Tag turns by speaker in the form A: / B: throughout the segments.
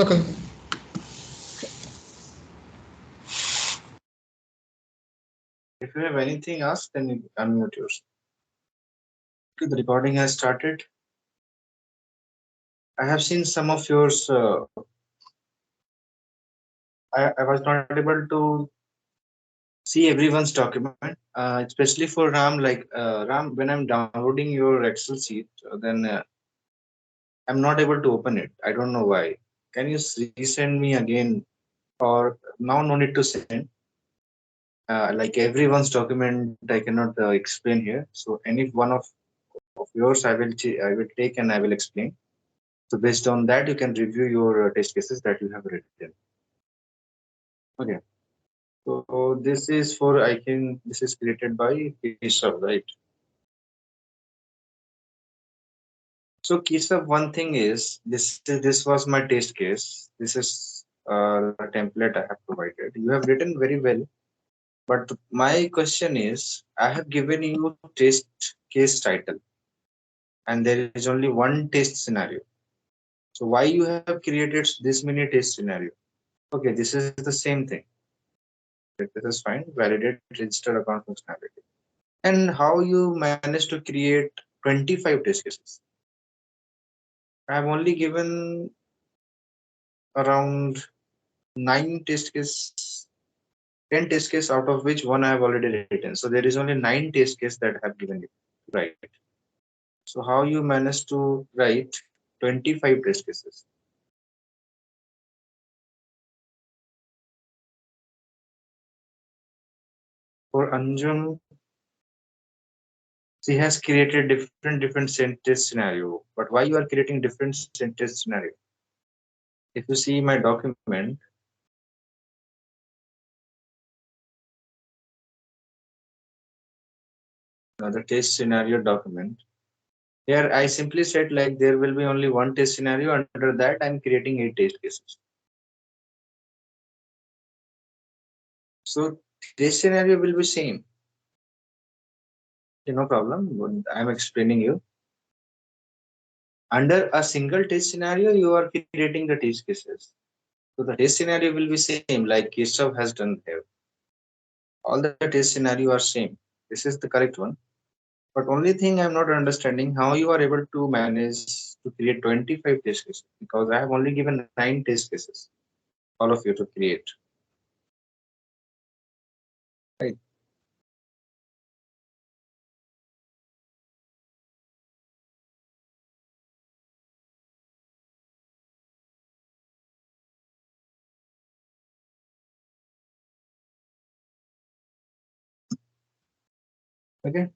A: Okay.
B: If you have anything else, then you unmute yourself. Okay, the recording has started. I have seen some of yours. I was not able to see everyone's document, especially for Ram. Like Ram, when I'm downloading your Excel sheet, then I'm not able to open it. I don't know why. Can you resend me again, or now no need to send? Like everyone's document, I cannot explain here. So any one of yours, I will take and I will explain. So based on that, you can review your test cases that you have written. Okay. So this is for, I think this is created by Keshav, right? So Keshav, one thing is this was my test case. This is the template I have provided. You have written very well, but my question is, I have given you test case title, and there is only one test scenario. So why you have created this many test scenario? Okay, this is the same thing. This is fine. Validate register account functionality. And how you manage to create 25 test cases? I have only given around 9 test case, 10 test case, out of which one I have already written. So there is only 9 test case that I have given you. Right. So how you manage to write 25 test cases? For Anjum, she has created different sentence scenario. But why you are creating different sentence scenario? If you see my document, the test scenario document, here I simply said like there will be only one test scenario. Under that, I'm creating 8 test cases. So test scenario will be same. Okay, no problem. I'm explaining you. Under a single test scenario, you are creating the test cases. So the test scenario will be same like Keshav has done here. All the test scenario are same. This is the correct one. But only thing I'm not understanding how you are able to manage to create 25 test cases, because I have only given 9 test cases, all of you to create. Right. Okay.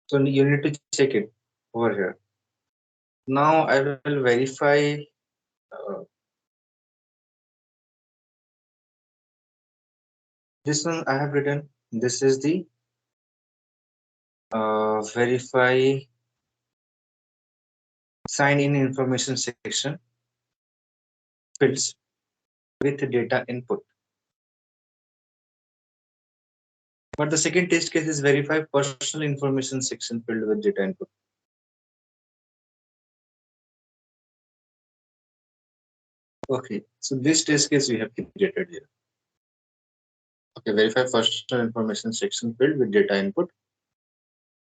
B: So you need to check it over here. Now I will verify. Uh, this one I have written. This is the verify sign in information section fields with data input. But the second test case is verify personal information section filled with data input. Okay, so this test case we have created here. Okay, verify personal information section filled with data input.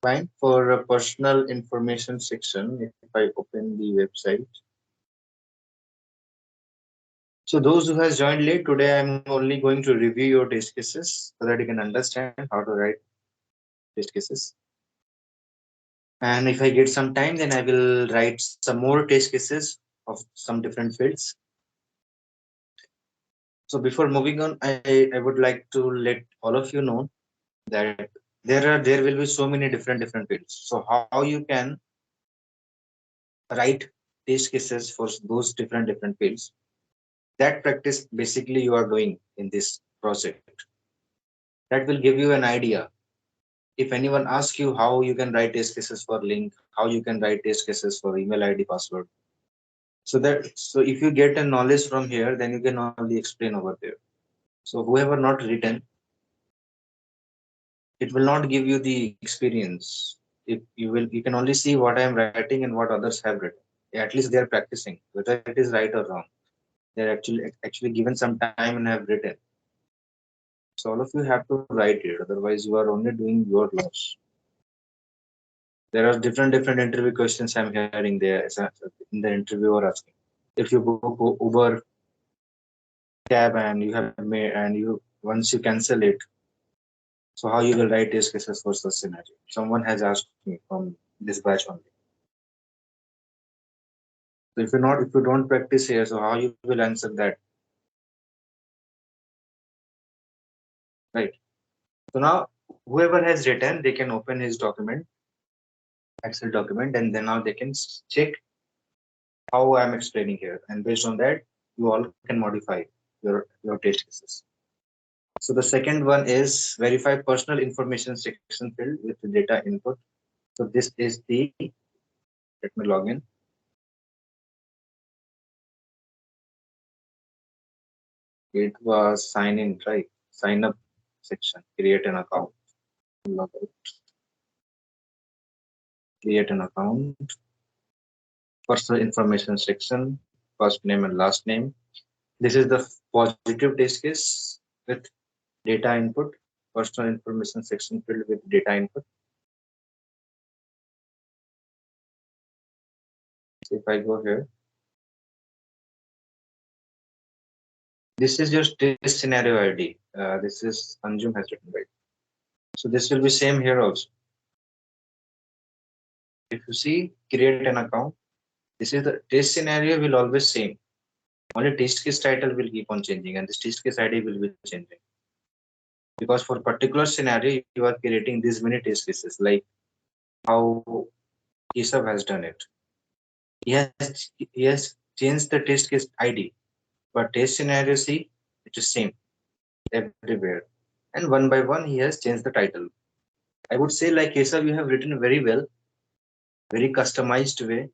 B: Fine. For a personal information section, if I open the website. So those who has joined late today, I'm only going to review your test cases so that you can understand how to write test cases. And if I get some time, then I will write some more test cases of some different fields. So before moving on, I would like to let all of you know that there will be so many different fields. So how you can write test cases for those different fields, that practice basically you are doing in this project. That will give you an idea. If anyone asks you how you can write test cases for link, how you can write test cases for email ID password, so if you get a knowledge from here, then you can only explain over there. So whoever not written, it will not give you the experience. If you can only see what I am writing and what others have written. At least they are practicing whether it is right or wrong. They're actually given some time and have written. So all of you have to write it, otherwise you are only doing your loss. There are different interview questions I'm hearing there in the interviewer asking. If you book Uber cab and you have made and you once you cancel it, so how you will write test cases for such scenario? Someone has asked me from this batch only. So if you don't practice here, so how you will answer that, right? So now whoever has written, they can open his document, Excel document, and then now they can check how I'm explaining here, and based on that, you all can modify your test cases. So the second one is verify personal information section field with the data input. So this is the, let me log in. It was sign in, right? Sign up section, create an account, log out, create an account, personal information section, first name and last name. This is the positive test case with data input, personal information section filled with data input. So if I go here, this is your test scenario ID. This is Anjum has written, right? So this will be same here also. If you see create an account, this is the test scenario will always same. Only test case title will keep on changing and this test case ID will be changing. Because for particular scenario, you are creating these many test cases, like how Keshav has done it. He has changed the test case ID, but test scenario C, it is same everywhere. And one by one, he has changed the title. I would say, like Keshav, you have written very well, very customized way.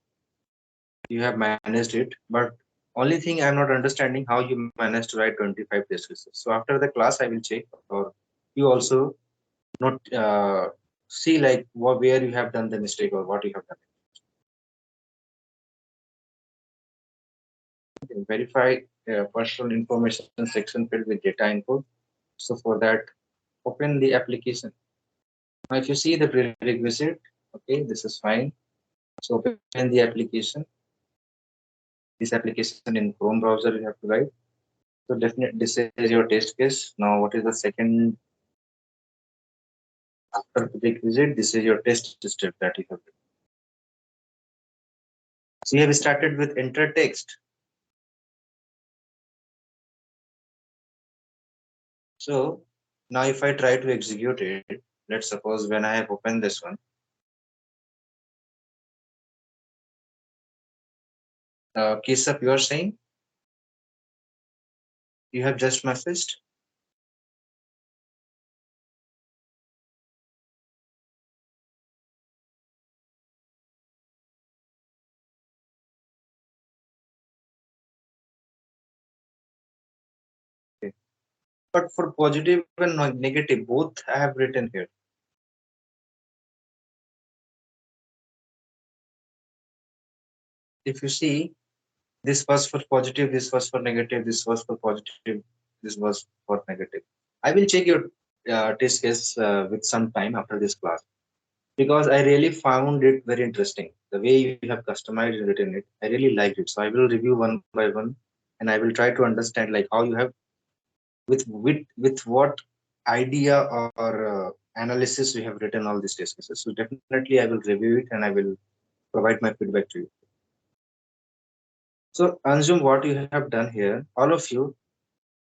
B: You have managed it, but only thing I'm not understanding how you managed to write 25 test cases. So after the class, I will check, or you also not see like where you have done the mistake or what you have done. Verify personal information section filled with data input. So for that, open the application. Now, if you see the prerequisite, okay, this is fine. So open the application. This application in Chrome browser you have to write. So definitely this is your test case. Now, what is the second after prerequisite? This is your test step that you have. So you have started with enter text. So now if I try to execute it, let's suppose when I have opened this one, Keshav, you are saying you have just messaged. Okay. But for positive and negative, both I have written here. If you see, this was for positive, this was for negative, this was for positive, this was for negative. I will check your test case with some time after this class because I really found it very interesting. The way you have customized and written it, I really liked it. So I will review one by one and I will try to understand like how you have with what idea or analysis you have written all these test cases. So definitely I will review it and I will provide my feedback to you. So Anjum, what you have done here, all of you,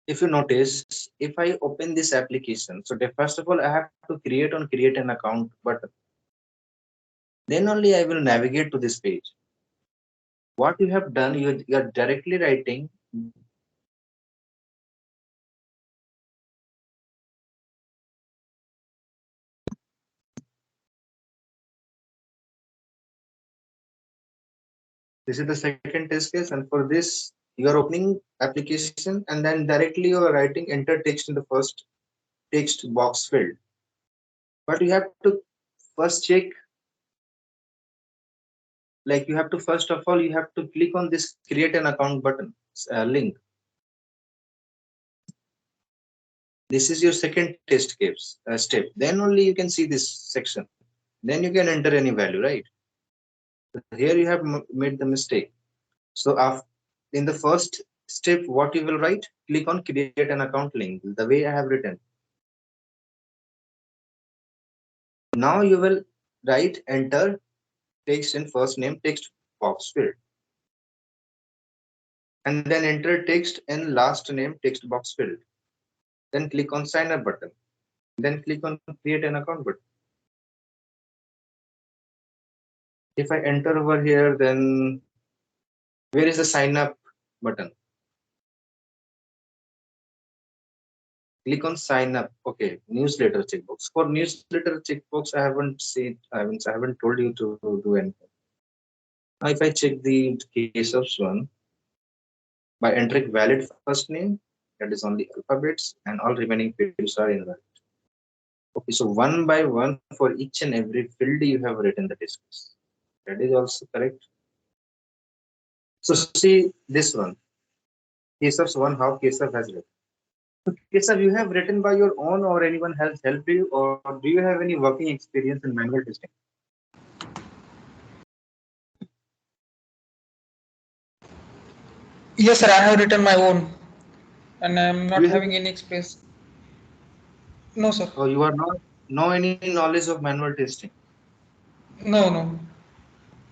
B: if you notice, if I open this application, so first of all, I have to create an account button. Then only I will navigate to this page. What you have done, you are directly writing. This is the second test case, and for this, you are opening application and then directly you are writing enter text in the first text box field. But you have to first check, like you have to first of all, you have to click on this create an account button. link. This is your second test case step. Then only you can see this section. Then you can enter any value, right? Here you have made the mistake. So after, in the first step, what you will write? Click on create an account link, the way I have written. Now you will write enter text in first name text box field, and then enter text in last name text box field. Then click on sign up button. Then click on create an account button. If I enter over here, then where is the sign up button? Click on sign up. Okay, newsletter checkbox. For newsletter checkbox, I haven't told you to do anything. Now, if I check the case of one by entering valid first name, that is only alphabets, and all remaining fields are invalid. Okay, so one by one for each and every field you have written the discuss. That is also correct. So see this one, case of one, how Keshav has written. So Keshav, you have written by your own or anyone has helped you, or do you have any working experience in manual testing?
A: Yes, sir. I have written my own, and I am
B: Do
A: not
B: you have,
A: having any experience. No, sir.
B: or you are not know any knowledge of manual testing,
A: No, no.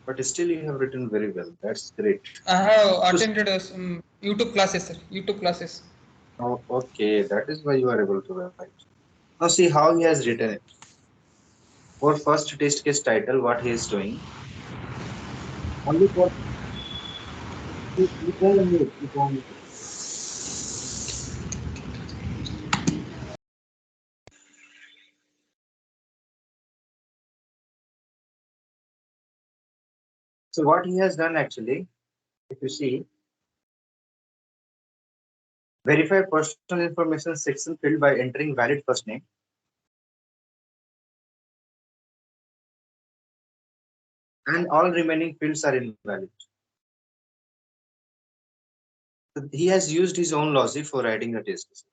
B: but still you have written very well. That's great.
A: I have
B: So,
A: attended some YouTube classes, sir. YouTube classes.
B: oh, okay, that is why you are able to write. Now see how he has written it. For first test case title, what he is doing, only for you can mute, you can mute. So what he has done actually, if you see, verify personal information section filled by entering valid first name, and all remaining fields are invalid. So he has used his own logic for writing the test cases.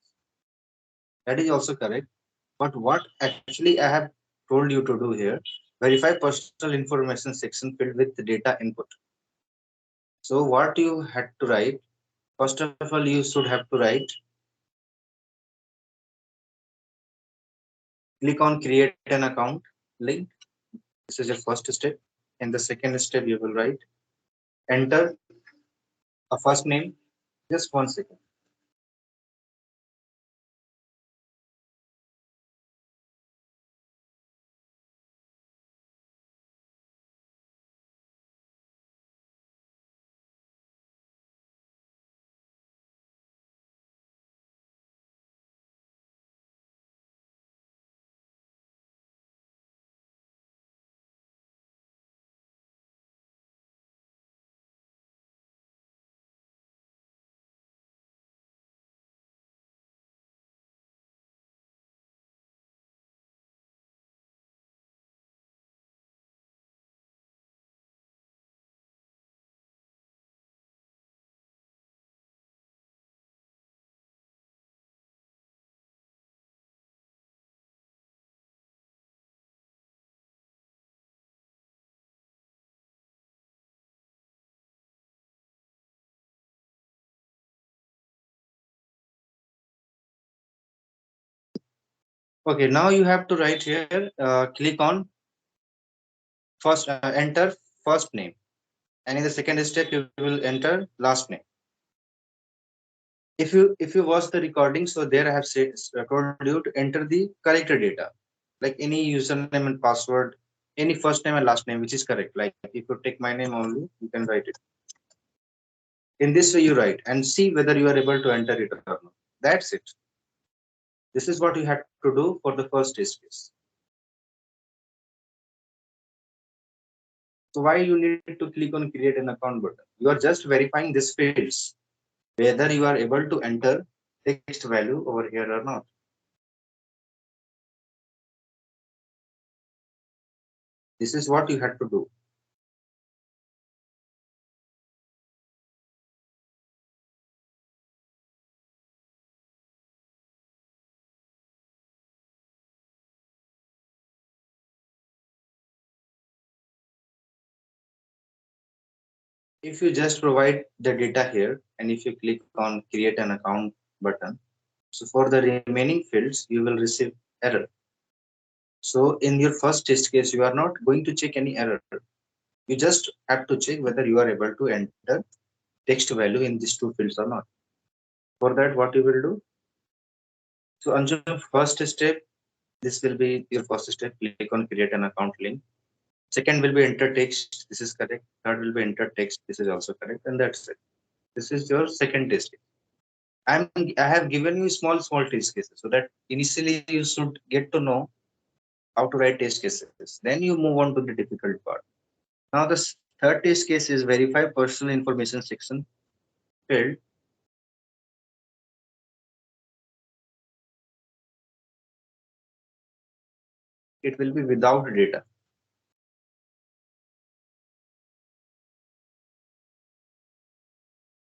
B: That is also correct. But what actually I have told you to do here, verify personal information section filled with the data input. So what you had to write, first of all, you should have to write, click on create an account link. This is your first step. In the second step, you will write, enter a first name, just 1 second. Okay, now you have to write here, click on first, enter first name. And in the second step, you will enter last name. If you watch the recording, so there I have said told you to enter the correct data, like any username and password, any first name and last name which is correct. Like if you take my name only, you can write it in this way. You write and see whether you are able to enter it or not. That's it. This is what you have to do for the first test case. So why you need to click on create an account button? You are just verifying these fields whether you are able to enter text value over here or not. This is what you have to do. if you just provide the data here and if you click on create an account button, so for the remaining fields, you will receive error. So in your first test case, you are not going to check any error. You just have to check whether you are able to enter text value in these two fields or not. For that, what you will do? So on your first step, this will be your first step. Click on create an account link. Second will be enter text. This is correct. Third will be enter text. This is also correct. And that's it. This is your second test case. I have given you small test cases so that initially you should get to know how to write test cases. Then you move on to the difficult part. Now the third test case is verify personal information section field. It will be without data.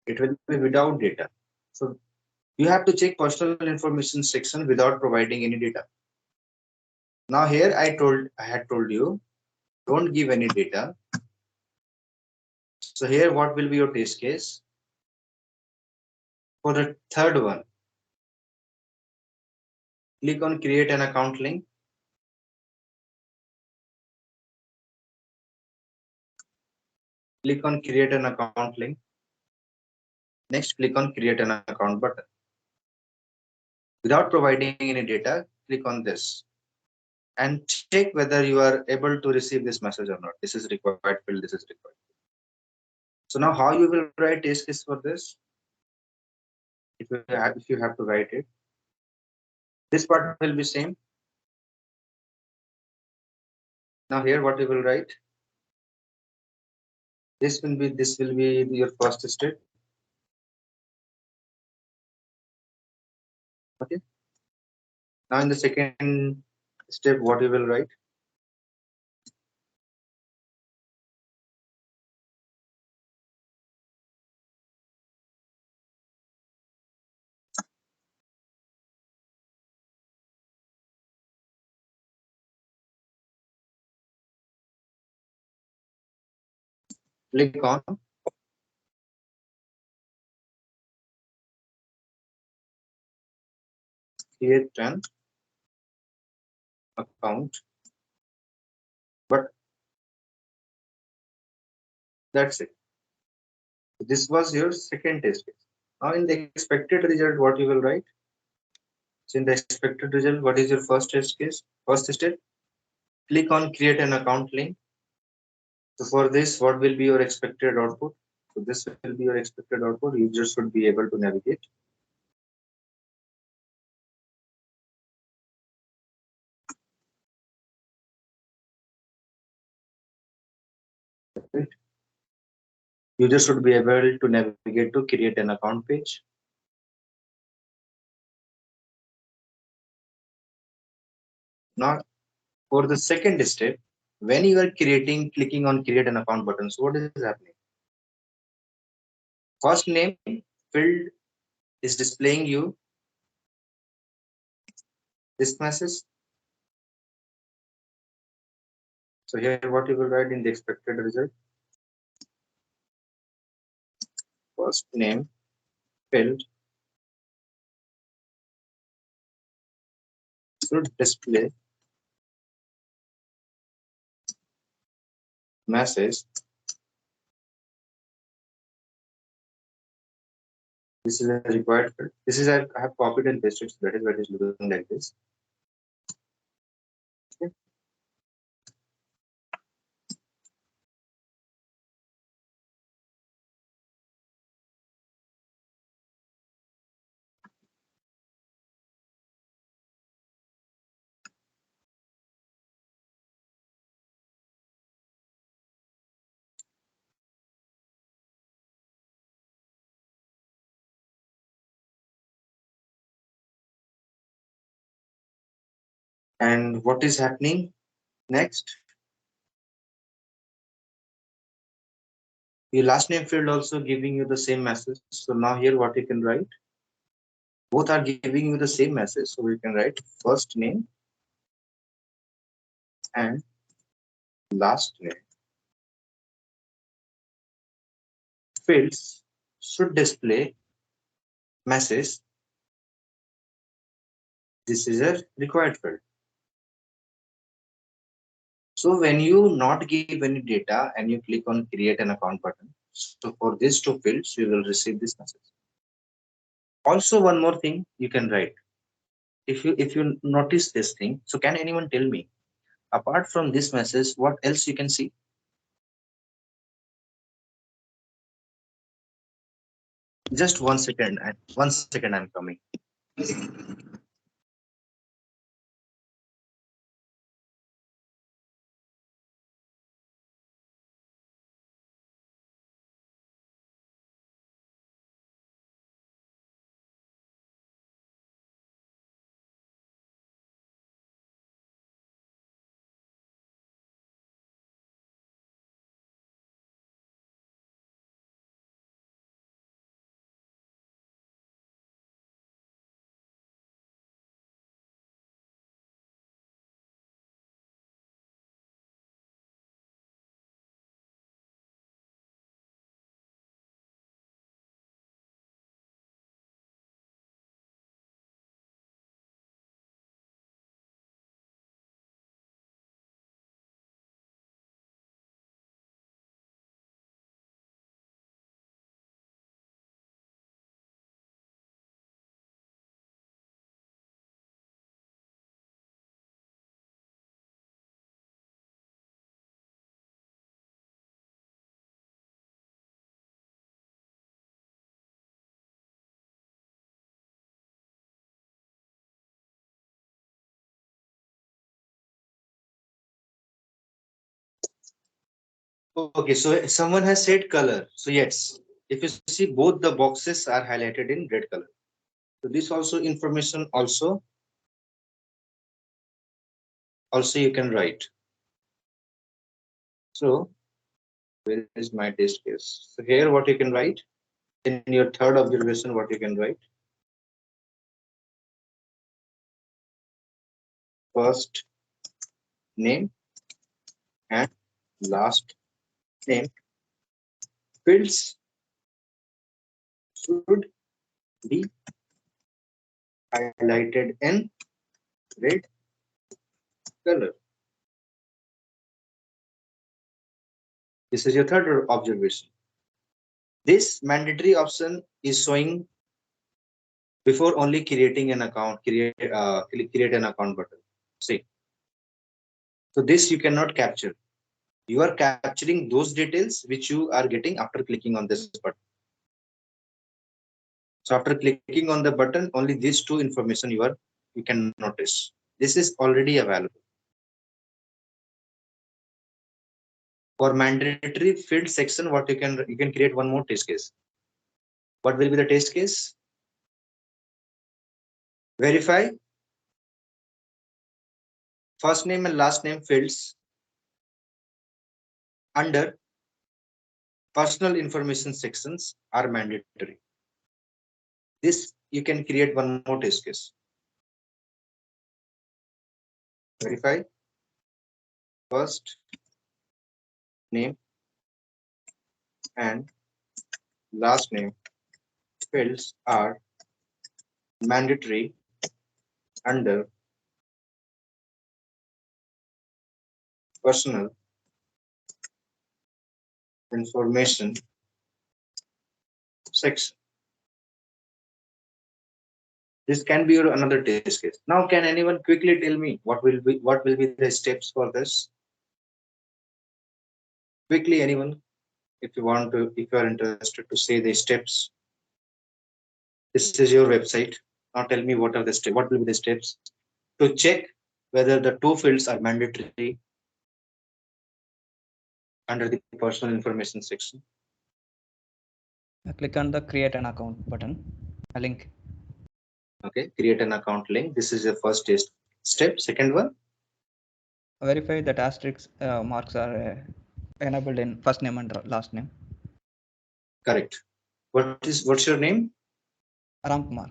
B: It will be without data. So you have to check personal information section without providing any data. Now here I had told you don't give any data. So here what will be your test case? For the third one, click on create an account link. Click on create an account link. Next, click on create an account button. Without providing any data, click on this and check whether you are able to receive this message or not. This is required field, this is required. So now how you will write test case for this? If you have to write it, this part will be same. Now here what you will write? This will be your first step. Okay. Now in the second step, what you will write? Click on create an account, but that's it. This was your second test case. Now in the expected result, what you will write? So in the expected result, what is your first test case? First step, click on create an account link. So for this, what will be your expected output? So this will be your expected output. You just should be able to navigate. Right? You just should be able to navigate to create an account page. Now for the second step, when you are clicking on create an account button, so what is happening? First name field is displaying you this message. So here what you will write in the expected result. First name field should display message. This is a required field. This is I have copied and pasted, so that is what is looking like this. Okay. And what is happening next? Your last name field also giving you the same message. So now here what you can write? Both are giving you the same message. So we can write first name and last name. fields should display message. This is a required field. So when you not give any data and you click on create an account button, so for these two fields, you will receive this message. Also, one more thing you can write. If you notice this thing, so can anyone tell me, apart from this message, what else you can see? Just 1 second. 1 second, I'm coming. Okay, so someone has said color. So yes, if you see, both the boxes are highlighted in red color. So this also information also you can write. So where is my test case? So here what you can write in your third observation, what you can write. First name and last name fields should be highlighted in red color. This is your third observation. This mandatory option is showing before only creating an account, create an account button. See, so this you cannot capture. You are capturing those details which you are getting after clicking on this button. So after clicking on the button, only these two information you can notice. This is already available. For mandatory field section, what you can create one more test case. What will be the test case? Verify first name and last name fields under personal information sections are mandatory. This you can create one more test case. Verify first name and last name fields are mandatory under personal information section. This can be your another test case. Now, can anyone quickly tell me what will be the steps for this? Quickly, anyone, if you are interested to say the steps. This is your website. Now tell me what will be the steps to check whether the two fields are mandatory under the personal information section.
C: Click on the create an account button, a link.
B: Okay, create an account link. This is the first step. Second one,
C: Verify that asterisk marks are enabled in first name and last name.
B: correct. What's your name?
C: Ram Kumar.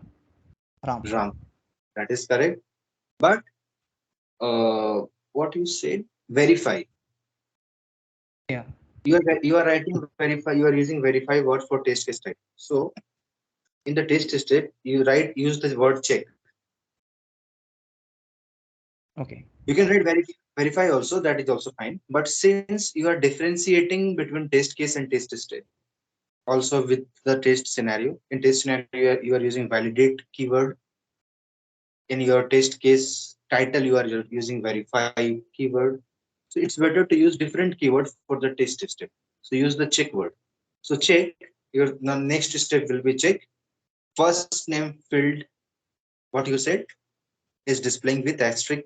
B: Ram. That is correct. But what you said, verify.
C: Yeah.
B: You are writing verify. You are using verify word for test case type. So in the test step, you use the word check.
C: Okay.
B: You can write verify also. That is also fine. But since you are differentiating between test case and test step, also with the test scenario. In test scenario, you are using validate keyword. In your test case title, you are using verify keyword. So it's better to use different keyword for the test step. So use the check word. So check, your next step will be check. First name field, what you said, is displaying with asterisk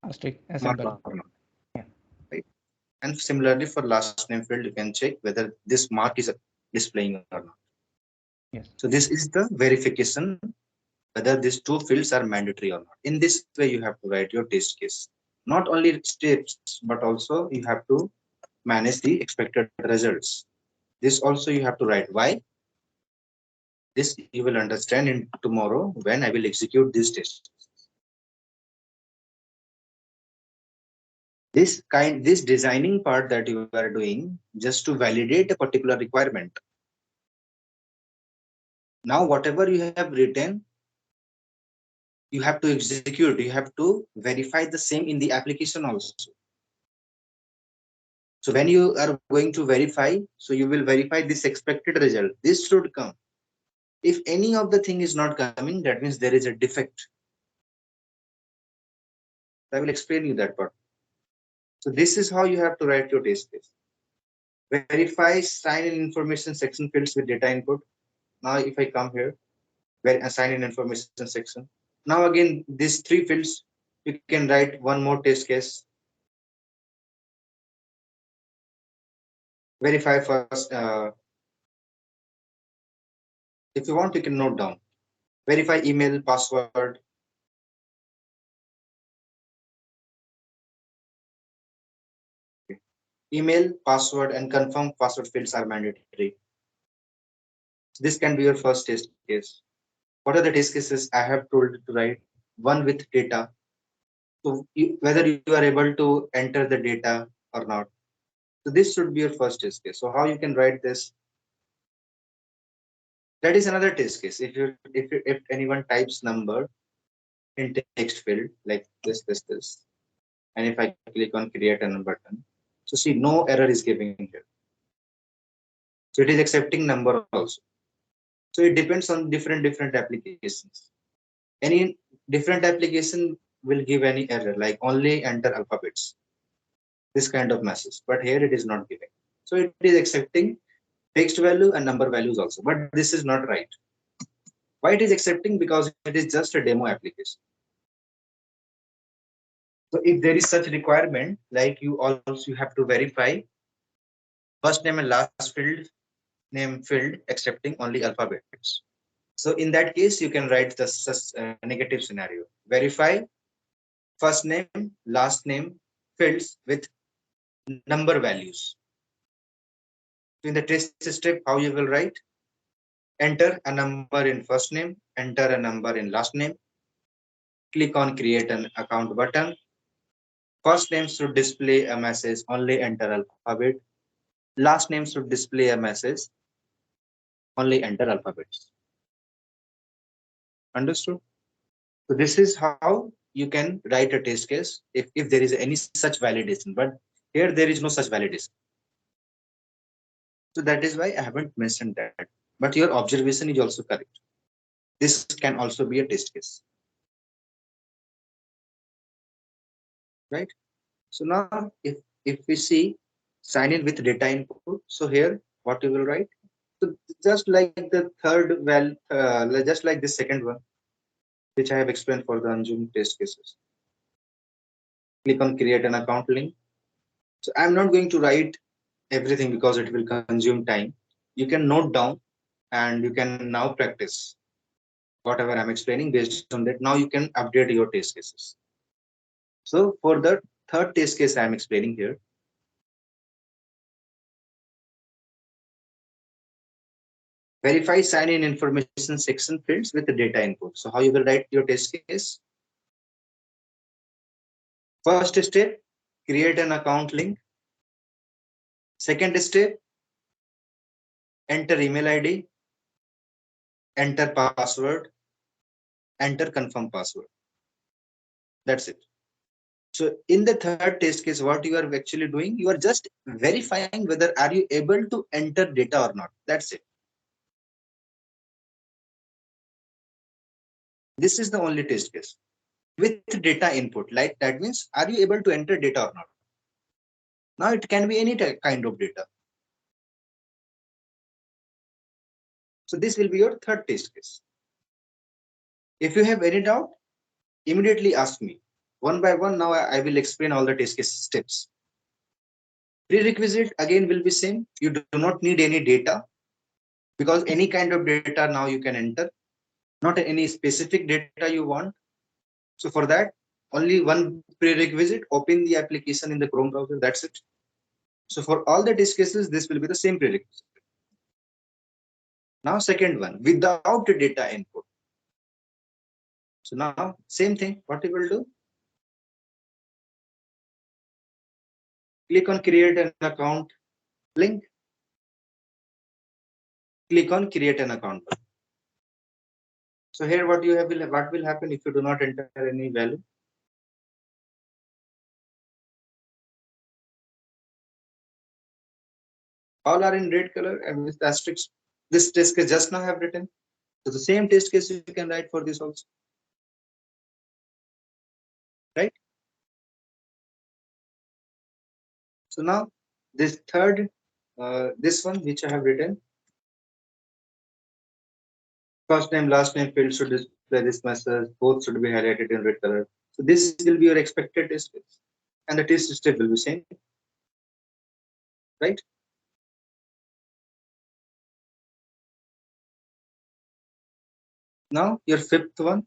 C: Asterisk
B: mark
C: symbol.
B: or not.
C: Yeah.
B: Right? And similarly for last name field, you can check whether this mark is displaying or not.
C: Yes.
B: So this is the verification whether these two fields are mandatory or not. In this way, you have to write your test case. Not only steps, but also you have to manage the expected results. This also you have to write. Why? This you will understand in tomorrow when I will execute this test. This designing part that you are doing just to validate a particular requirement. Now, whatever you have written, you have to execute. You have to verify the same in the application also. So when you are going to verify, so you will verify this expected result. This should come. If any of the thing is not coming, that means there is a defect. I will explain you that part. So this is how you have to write your test case. Verify sign in information section fields with data input. Now if I come here, where assign in information section. Now again, these three fields, you can write one more test case. Verify first. If you want, you can note down. Verify email, password. Email, password, and confirm password fields are mandatory. So this can be your first test case. What are the test cases I have told to write? One with data. So whether you are able to enter the data or not. So this should be your first test case. So how you can write this? That is another test case. If anyone types number in text field like this, and if I click on create a button, so see no error is giving here. So it is accepting number also. So it depends on different applications. Any different application will give any error like only enter alphabets. This kind of message, but here it is not giving. So it is accepting text value and number values also, but this is not right. Why it is accepting? Because it is just a demo application. So if there is such requirement, like you also you have to verify first name and last field name field accepting only alphabets. So in that case, you can write the negative scenario. Verify first name, last name fields with number values. So in the test step, how you will write? Enter a number in first name, enter a number in last name, click on create an account button. First name should display a message only enter alphabet. Last name should display a message only enter alphabets. Understood? So this is how you can write a test case if there is any such validation. But here there is no such validation. So that is why I haven't mentioned that. But your observation is also correct. This can also be a test case. Right? So now if we see sign in with data input, so here what you will write? So just like the third just like the second one, which I have explained for the unzoomed test cases. Click on create an account link. So I'm not going to write everything because it will consume time. You can note down and you can now practice whatever I'm explaining. Based on that, now you can update your test cases. So for the third test case I'm explaining here, verify sign in information section fields with the data input. So how you will write your test case? First step, create an account link. Second step, enter email ID, enter password, enter confirm password. That's it. So in the third test case, what you are actually doing, you are just verifying whether are you able to enter data or not. That's it. This is the only test case with data input. Like that means, are you able to enter data or not? Now it can be any kind of data. So this will be your third test case. If you have any doubt, immediately ask me. One by one, now I will explain all the test case steps. Prerequisite again will be same. You do not need any data because any kind of data now you can enter, not any specific data you want. So for that, only one prerequisite, open the application in the Chrome browser. That's it. So for all the test cases, this will be the same prerequisite. Now second one, without data input. So now same thing, what you will do? Click on create an account link. Click on create an account. So here what will happen if you do not enter any value? All are in red color and with asterisk. This test case just now have written. So the same test case you can write for this also. Right? So now this third, this one which I have written, first name, last name field should display this message. Both should be highlighted in red color. So this will be your expected test case, and the test step will be same. Right? Now your fifth one,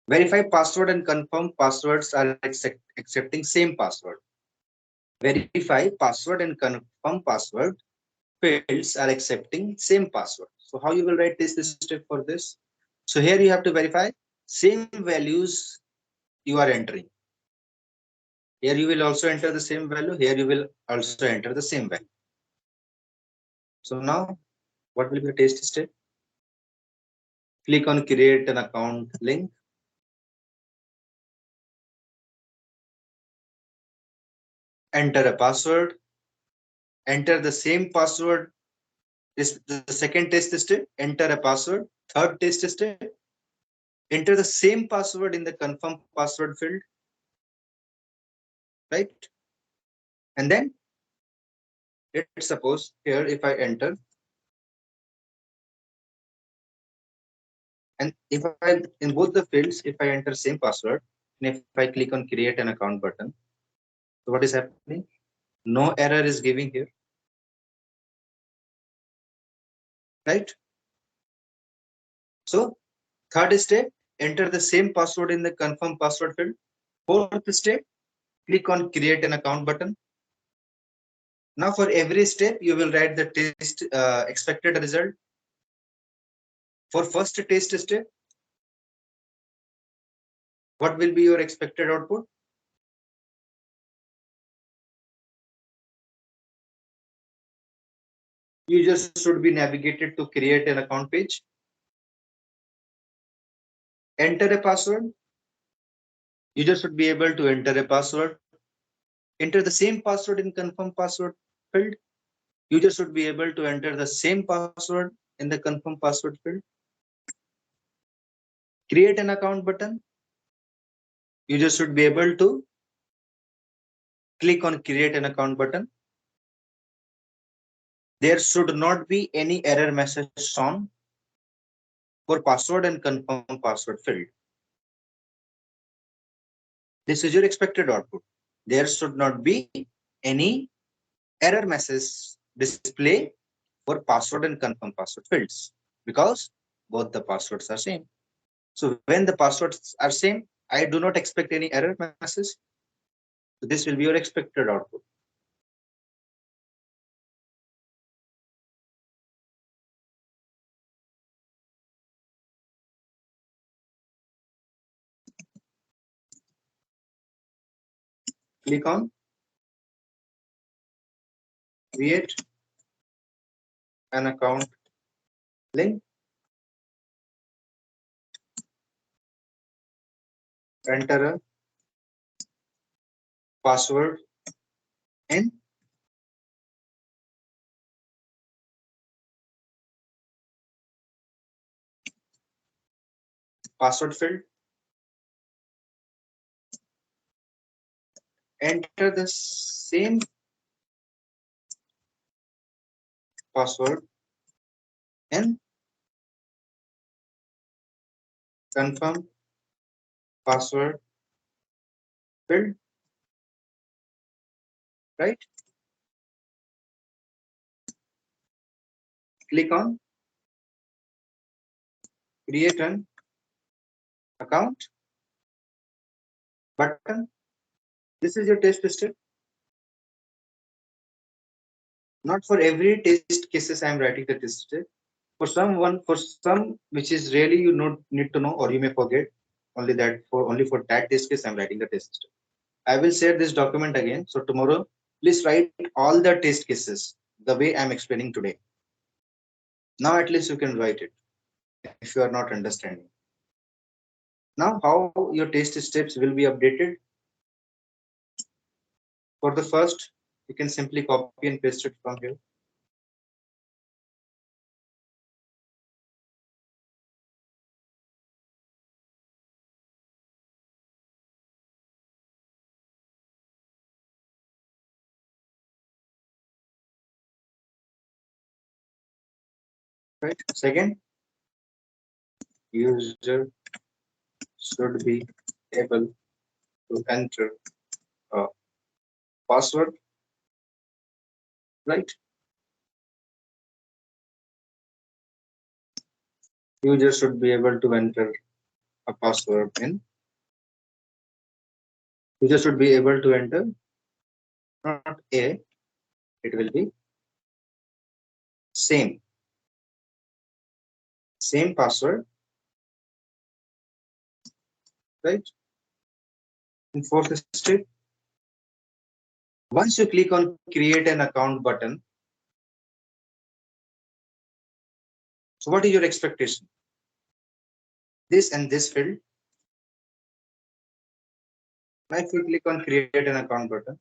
B: verify password and confirm passwords are accepting same password. Verify password and confirm password fields are accepting same password. So how you will write this step for this? So here you have to verify same values you are entering. Here you will also enter the same value. Here you will also enter the same value. So now what will be the test step? Click on create an account link. Enter a password. Enter the same password. This the second test step. Enter a password. Third test step. Enter the same password in the confirm password field. Right? And then let's suppose here if I enter, and if I in both the fields, if I enter same password, and if I click on create an account button, so what is happening? No error is giving here. Right? So third step, enter the same password in the confirm password field. Fourth step, click on create an account button. Now for every step, you will write the test expected result. For first test step, what will be your expected output? You just should be navigated to create an account page. Enter a password. User should be able to enter a password. Enter the same password in confirm password field. User should be able to enter the same password in the confirm password field. Create an account button. User should be able to click on create an account button. There should not be any error message shown for password and confirm password field. This is your expected output. There should not be any error message display for password and confirm password fields because both the passwords are same. So when the passwords are same, I do not expect any error message. So this will be your expected output. Click on create an account link, enter a password in password field, enter the same password in confirm password field, right? Click on create an account button. This is your test step. Not for every test cases I am writing the test step. For some which is really you need to know or you may forget, only for that test case I am writing the test step. I will share this document again. So tomorrow, please write all the test cases the way I am explaining today. Now at least you can write it if you are not understanding. Now how your test steps will be updated? For the first, you can simply copy and paste it from here. Right. Second, user should be able to enter a password, right? User should be able to enter a password in. User should be able to enter not a, it will be same password, right? In fourth step, once you click on create an account button, so what is your expectation? This and this field. Now if you click on create an account button,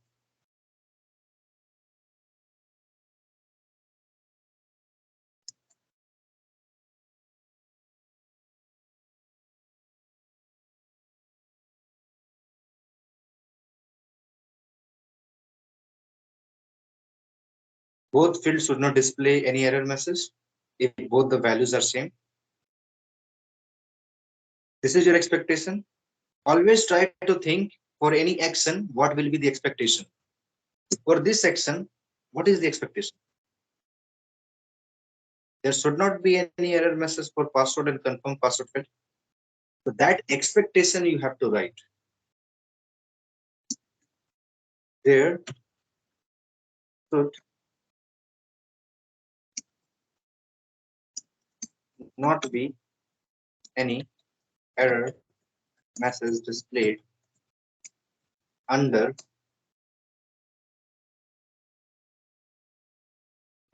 B: both fields should not display any error message if both the values are same. This is your expectation. Always try to think for any action, what will be the expectation? For this action, what is the expectation? There should not be any error message for password and confirm password field. So that expectation you have to write. There should not be any error message displayed under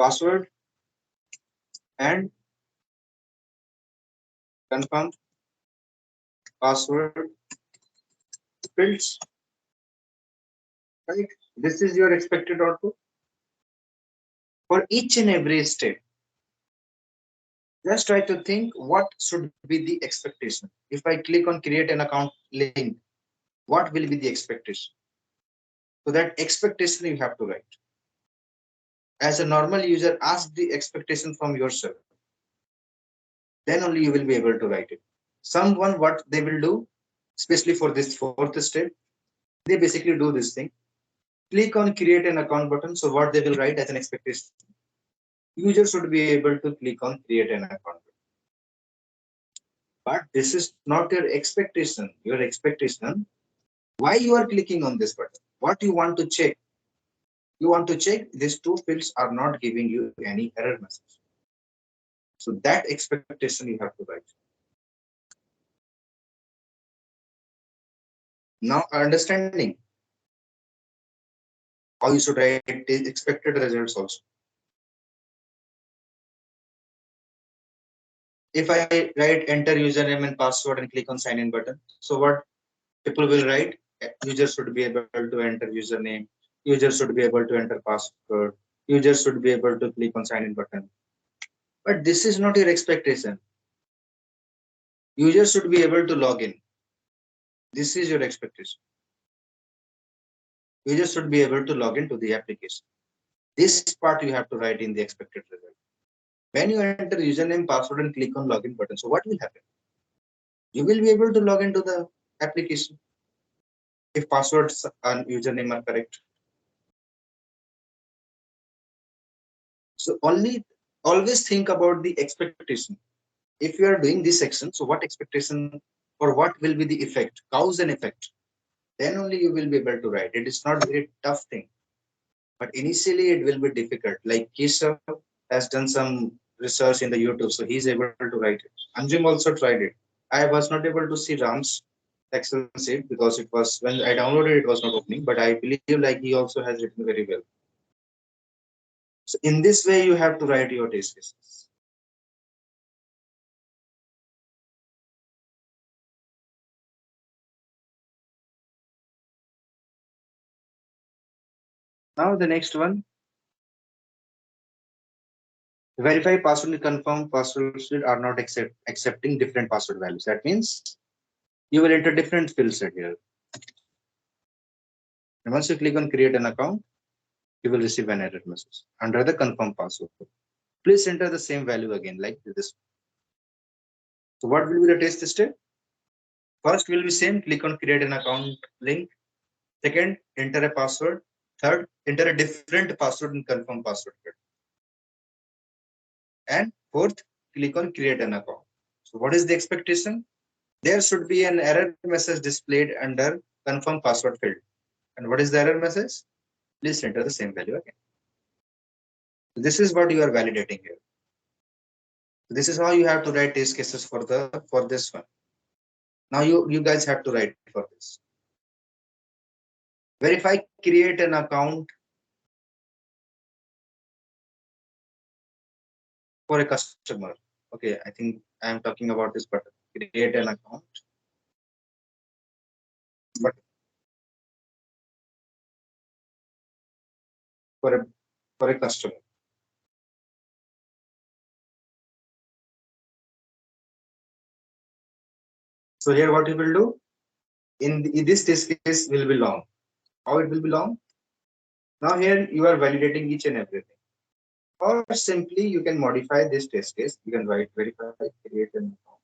B: password and confirm password fields. Right? This is your expected output. For each and every step, just try to think what should be the expectation. If I click on create an account link, what will be the expectation? So that expectation you have to write. As a normal user, ask the expectation from yourself. Then only you will be able to write it. Someone, what they will do, especially for this fourth step, they basically do this thing. Click on create an account button. So what they will write as an expectation, user should be able to click on create an account. But this is not your expectation. Your expectation, why you are clicking on this button, what you want to check. You want to check these two fields are not giving you any error message. So that expectation you have to write. Now understanding. how you should write the expected results also. If I write enter username and password and click on sign in button, so what people will write? User should be able to enter username, user should be able to enter password, user should be able to click on sign in button. But this is not your expectation. User should be able to log in. This is your expectation. User should be able to log into the application. This part you have to write in the expected result. When you enter username, password, and click on login button, so what will happen? You will be able to log into the application if passwords and username are correct. So always think about the expectation. If you are doing this section, so what expectation or what will be the effect, cause and effect? Then only you will be able to write. It is not very tough thing, but initially it will be difficult. Like Keshav has done some research in the YouTube, so he's able to write it. Anjum also tried it. I was not able to see Ram's Excel sheet because it was when I downloaded it was not opening, but I believe like he also has written very well. So in this way, you have to write your test cases. Now the next one, verify password and confirm password are not accepting different password values. That means you will enter different fields here. And once you click on create an account, you will receive an error message under the confirm password. Please enter the same value again like this. So what will be the test step? First will be same, click on create an account link. Second, enter a password. Third, enter a different password and confirm password. And fourth, click on create an account. So what is the expectation? There should be an error message displayed under confirm password field. And what is the error message? Please enter the same value again. So this is what you are validating here. So this is how you have to write test cases for this one. Now you guys have to write for this. Verify create an account for a customer. Okay, I think I am talking about this button. Create an account. But for a customer. So here what you will do in this test case will be long. How it will be long? Now here you are validating each and everything. Or simply you can modify this test case. You can write verify create an account.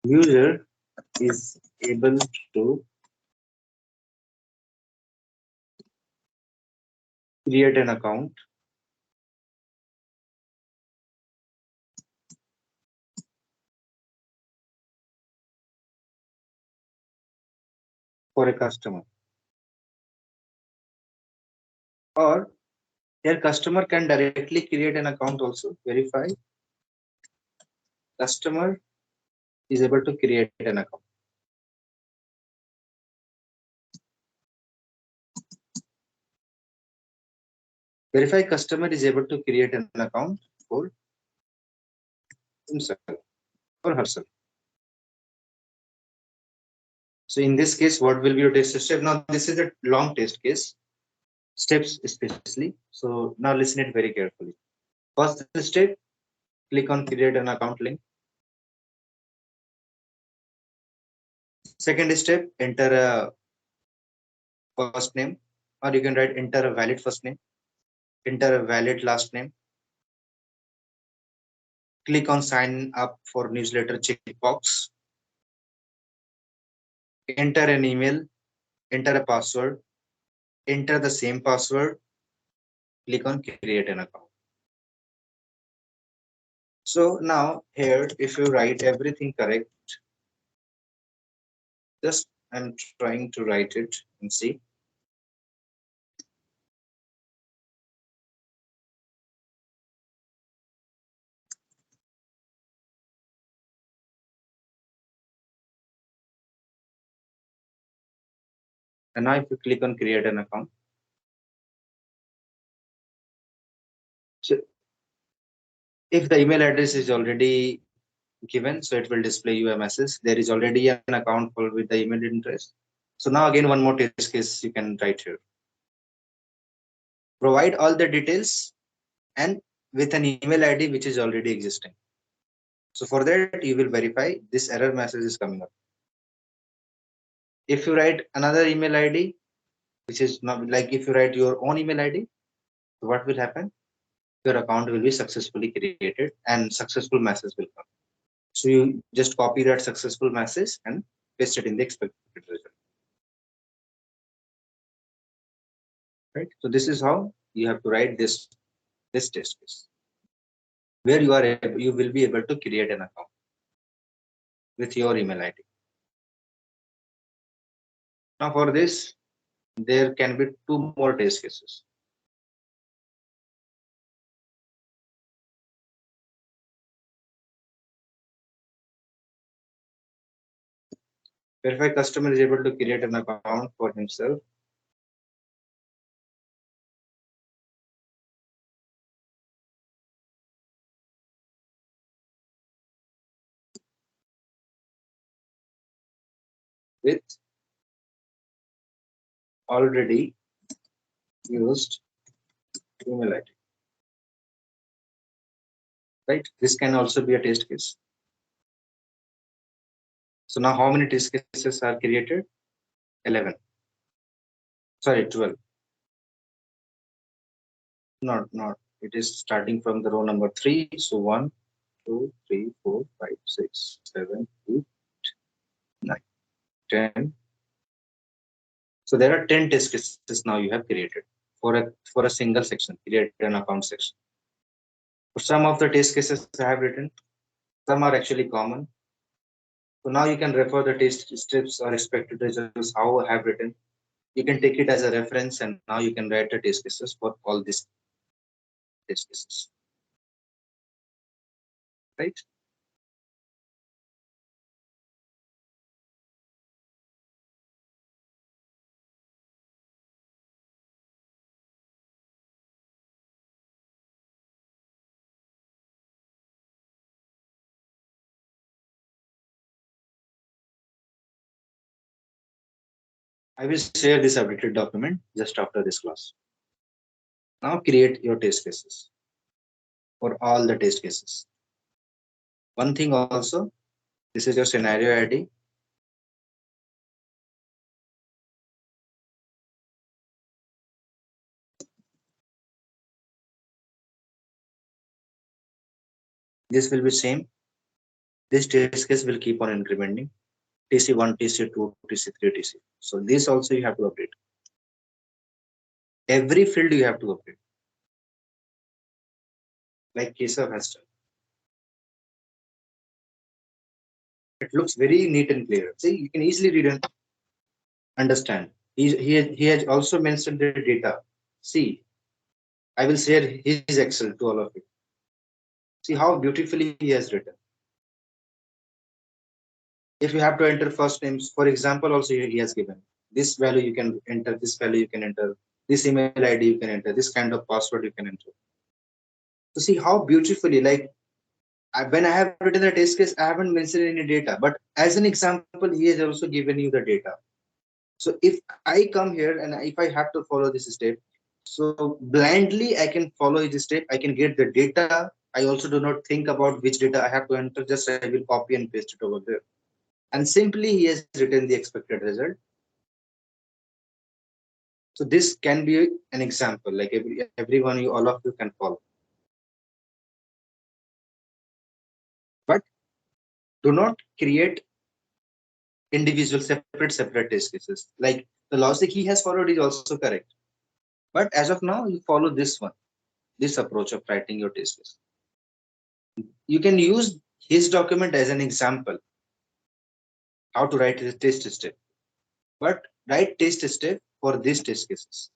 B: User is able to create an account for a customer. Or your customer can directly create an account also. Verify customer is able to create an account. Verify customer is able to create an account for himself or herself. So in this case, what will be your test step? Now this is a long test case, steps especially. So now listen it very carefully. First step, click on create an account link. Second step, enter a first name, or you can write enter a valid first name, enter a valid last name. Click on sign up for newsletter checkbox. Enter an email, enter a password, enter the same password, click on create an account. So now here, if you write everything correct, just I'm trying to write it and see. And now if you click on create an account, so if the email address is already given, so it will display you a message. There is already an account for with the email address. So now again, one more test case you can write here. Provide all the details and with an email ID which is already existing. So for that, you will verify this error message is coming up. If you write another email ID, which is not like if you write your own email ID, so what will happen? Your account will be successfully created and successful message will come. So you just copy that successful message and paste it in the expected result. Right. So this is how you have to write this test case, where you will be able to create an account with your email ID. Now for this, there can be two more test cases. Verify customer is able to create an account for himself. With already used email ID. Right? This can also be a test case. So now how many test cases are created? 11. Sorry, 12. Not. It is starting from the row number 3. So 1, 2, 3, 4, 5, 6, 7, 8, 9, 10. So there are 10 test cases now you have created for a single section, create an account section. For some of the test cases I have written, some are actually common. So now you can refer the test steps or expected results how I have written. You can take it as a reference and now you can write the test cases for all these test cases. Right? I will share this updated document just after this class. Now create your test cases for all the test cases. One thing also, this is your scenario ID. This will be same. This test case will keep on incrementing. TC1, TC2, TC3, TC. So this also you have to update. Every field you have to update. Like Keshav has done. It looks very neat and clear. See, you can easily read and understand. He has also mentioned the data. See, I will share his Excel to all of you. See how beautifully he has written. If you have to enter first names, for example, also he has given this value you can enter, this value you can enter, this email ID you can enter, this kind of password you can enter. So see how beautifully, like when I have written the test case, I haven't mentioned any data, but as an example, he has also given you the data. So if I come here and if I have to follow this step, so blindly I can follow this step, I can get the data. I also do not think about which data I have to enter, just I will copy and paste it over there. And simply he has written the expected result. So this can be an example, like everyone, all of you can follow. But do not create individual separate test cases. Like the logic he has followed is also correct. But as of now, you follow this one, this approach of writing your test case. You can use his document as an example, how to write the test step. But write test step for these test cases.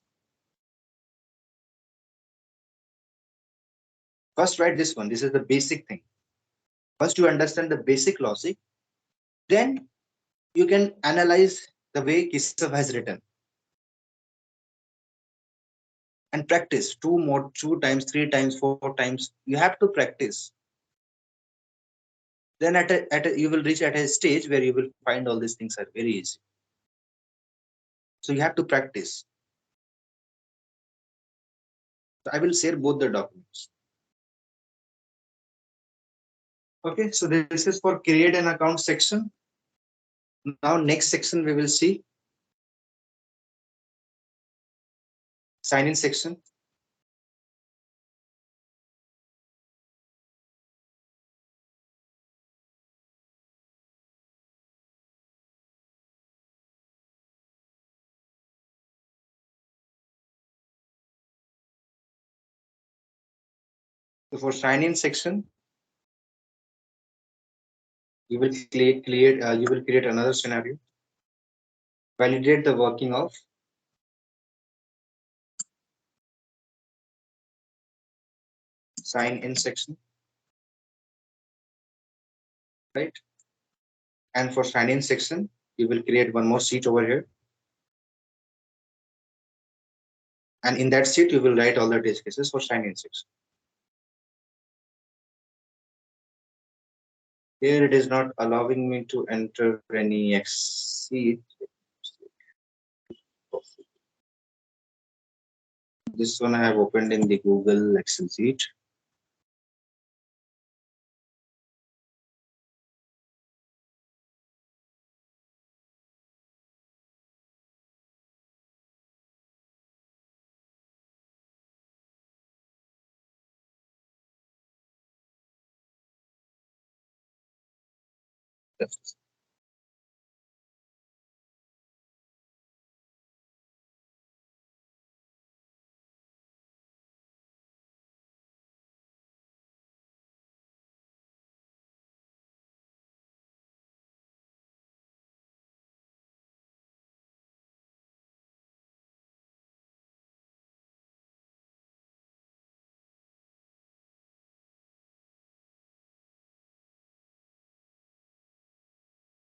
B: First, write this one. This is the basic thing. First, you understand the basic logic. Then you can analyze the way Keshav has written. and practice two times, 3 times, 4 times. You have to practice. Then you will reach at a stage where you will find all these things are very easy. So you have to practice. So I will share both the documents. Okay, so this is for create an account section. Now next section we will see sign in section. So for sign in section, you will create another scenario. Validate the working of sign in section, right? And for sign in section, you will create one more sheet over here. And in that sheet, you will write all the test cases for sign in section. Here it is not allowing me to enter any sheet. This one I have opened in the Google Excel sheet.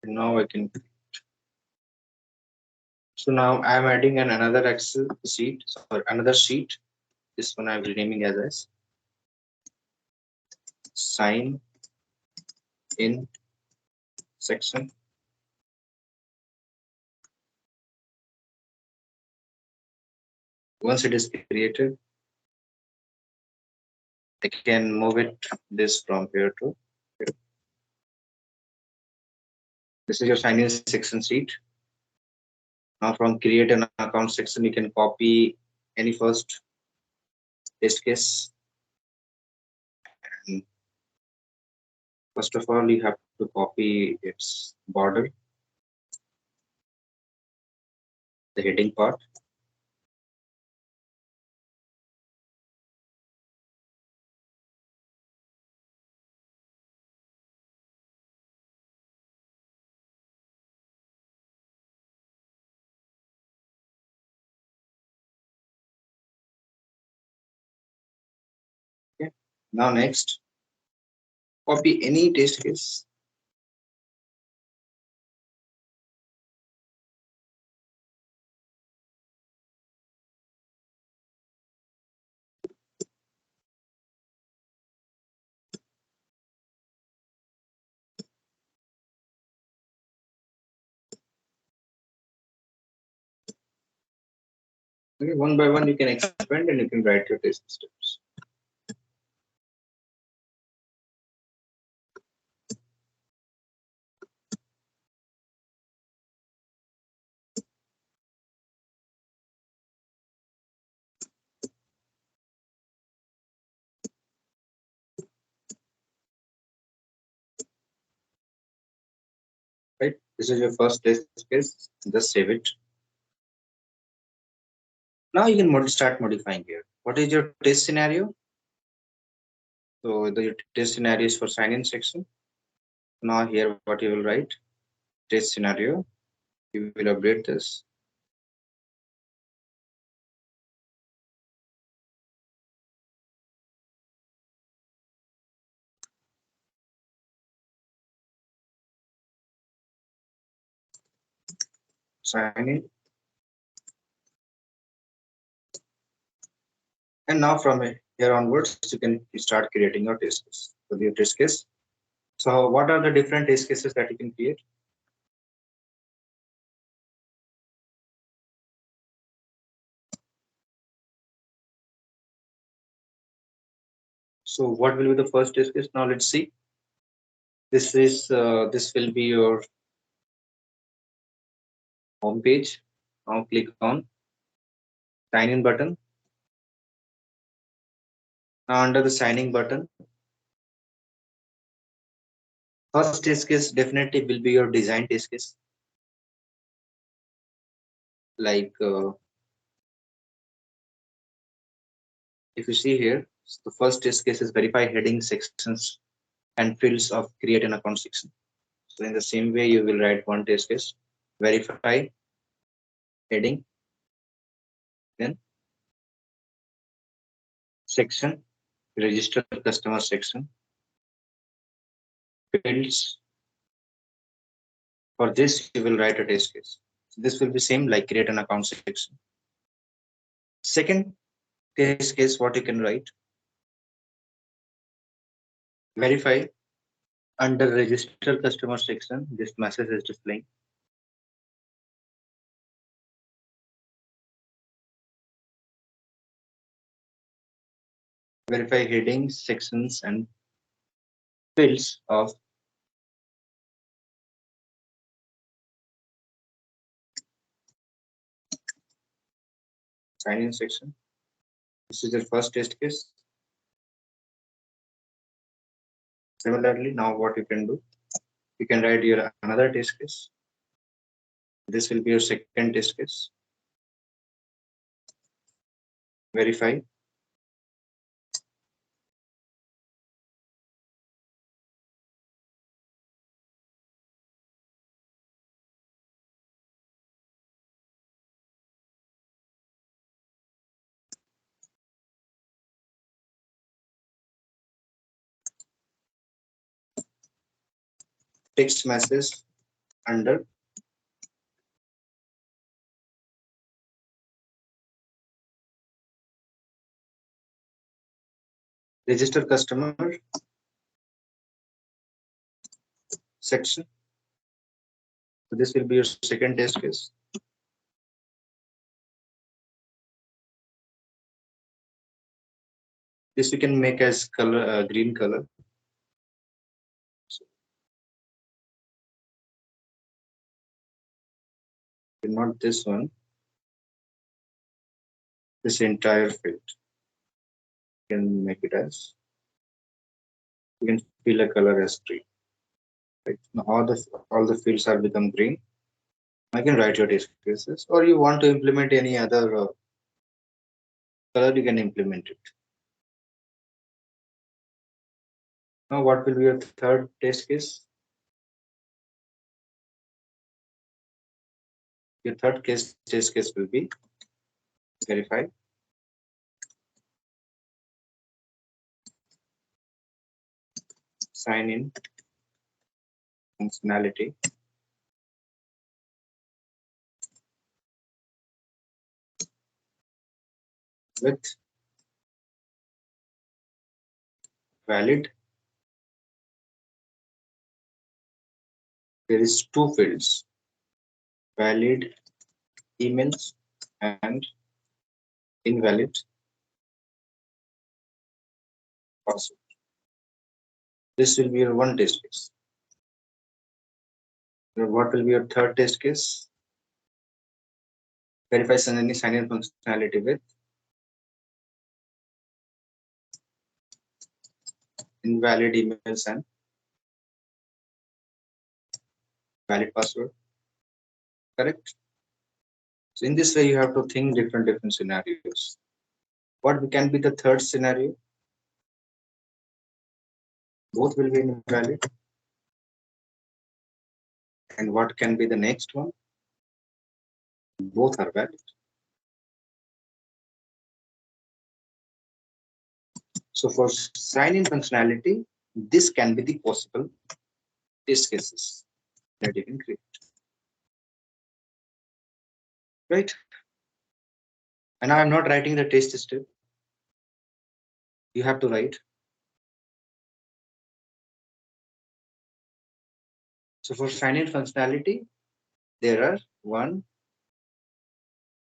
B: Now I can. So now I am adding another Excel sheet or another sheet. This one I am renaming as sign in section. Once it is created, I can move it this from here to here. This is your sign in section sheet. Now from create an account section, you can copy any first test case. And first of all, you have to copy its border, the heading part. Okay. Now next, copy any test case. Okay, one by one you can expand and you can write your test steps. Right? This is your first test case. Just save it. Now you can start modifying here. What is your test scenario? So the test scenario is for sign-in section. Now here what you will write, test scenario. You will update this. Sign in. And now from here onwards, you can start creating your test case. So your test case. So what are the different test cases that you can create? So what will be the first test case? Now let's see. This will be your home page. Now click on sign in button. Now under the signing button, first test case definitely will be your design test case. Like if you see here, the first test case is verify heading sections and fields of create an account section. So in the same way, you will write one test case, verify heading, then section, register customer section, fields. For this, you will write a test case. So this will be same like create an account section. Second test case, what you can write, verify under register customer section, this message is displaying. Verify headings, sections, and fields of sign in section. This is the first test case. Similarly, now what you can do, you can write your another test case. This will be your second test case. Verify text message under register customer section. So this will be your second test case. This we can make as color green color. So, not this one. This entire field. You can make it as. You can fill a color as green. Right now, all the fields are become green. I can write your test cases, or you want to implement any other color, you can implement it. Now, what will be your third test case? Your third test case will be verify sign in functionality with valid. There is two fields, valid emails and invalid password. This will be your one test case. Now, what will be your third test case? Verify sign in functionality with invalid emails and valid password. Correct. So in this way, you have to think different scenarios. What can be the third scenario? Both will be invalid. And what can be the next one? Both are valid. So for sign-in functionality, this can be the possible test cases that you can create. Right? And I'm not writing the test step. you have to write. So for sign-in functionality, there are one,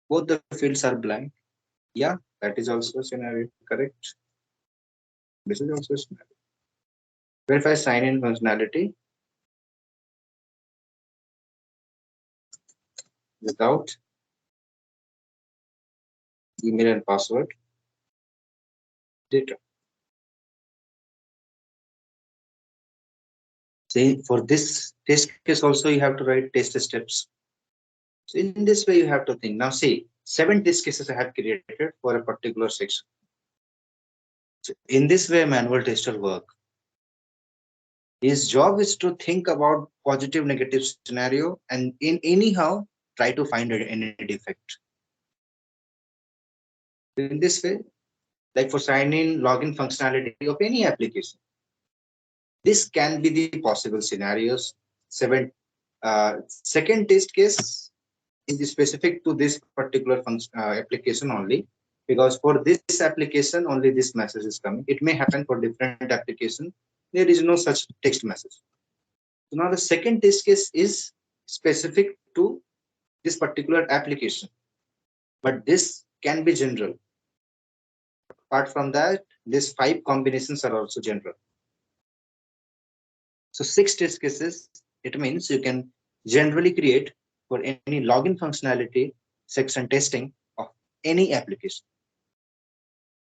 B: both the fields are blank. Yeah, that is also a scenario, correct? This is also a scenario. Verify sign-in functionality without email and password data. So for this test case also you have to write test steps. So in this way you have to think. Now say 7 test cases I have created for a particular section. So in this way manual tester work. His job is to think about positive negative scenario and in anyhow try to find any defect. In this way, like for sign in login functionality of any application, this can be the possible scenarios. Second test case is specific to this particular application only, because for this application only this message is coming. It may happen for different application. There is no such text message. So now the second test case is specific to this particular application, but this can be general. Apart from that, these 5 combinations are also general. So 6 test cases, it means you can generally create for any login functionality section testing of any application.